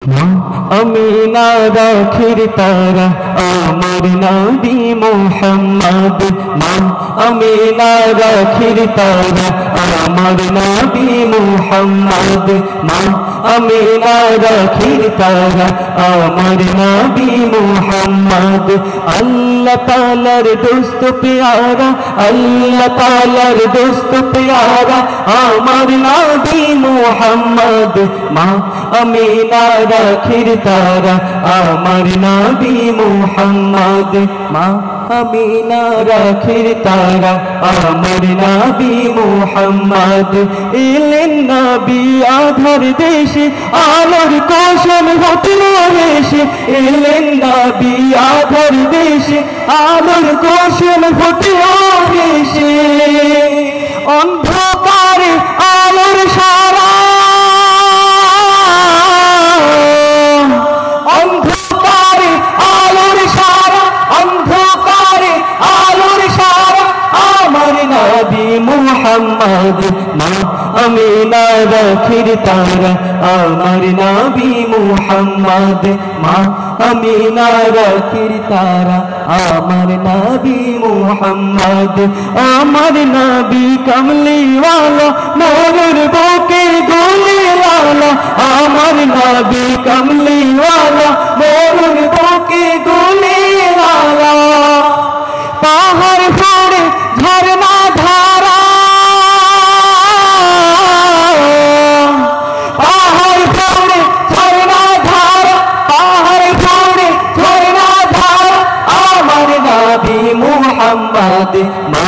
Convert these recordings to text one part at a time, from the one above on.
মা আমিনা রাখির তারা আমার নবী মুহাম্মদ মা আমিনা রাখির তারা আমার নবী মুহাম্মদ মা আমিনা রাখির তারা আমার নবী মুহাম্মদ আল্লাহ তাআলার দোস্ত প্যারা আল্লাহ তাআলার দোস্ত প্যারা আমার নবী মুহাম্মদ মা আমিনা রাখির তারা আমার নবী মুহাম্মদ মা আমিনা রাখির তারা আমার নবী মুহাম্মদ এলেন নবী আধার দেশে আলোর কোশন হতল এসে এলেন নবী আধার দেশে আলোর কোশন হতল এসে অন্ধকারে আলোর সারা অন্ধকারে আলোর সারা অন্ধকারে আলোর সারা আমার নবী মুহাম্মদ মা আমিনা রাখির তারা আমার নবী মুহাম্মদ মা আমিনা রাখির তারা আমার নবী মুহাম্মদ আমার নবী কমলি ওয়ালা মোর বুকে গোলে লালা আমার নবী কমলি ওয়ালা মোর বুকে গোলে লালা পাহাড় পড়ে ঝরনা ধারা পাহাড় পড়ে ঝরনা ধারা পাহাড় পড়ে ঝরনা ধারা আমার নবী মুহাম্মদ মা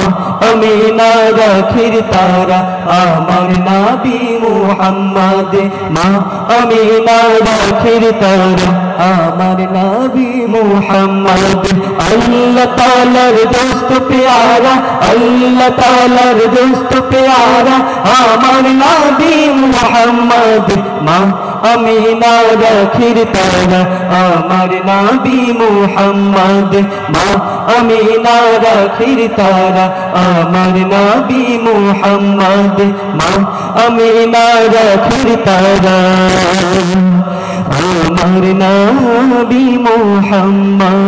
আমিনা রাখির তারা আমার নবী মুহাম্মদ মা আমিনা রাখির তারা আমার নবী মুহাম্মদ আল্লাহ তাআলার দোস্ত প্যারা আল্লাহ তাআলার দোস্ত প্যারা আমার নবী মুহাম্মদ মা আমিনা রাখির তারা আমার নবী মুহাম্মদ মা আমিনা রাখির তারা আমার নবী মুহাম্মদ মা আমিনা রাখির তারা আমার নবী মুহাম্মদ।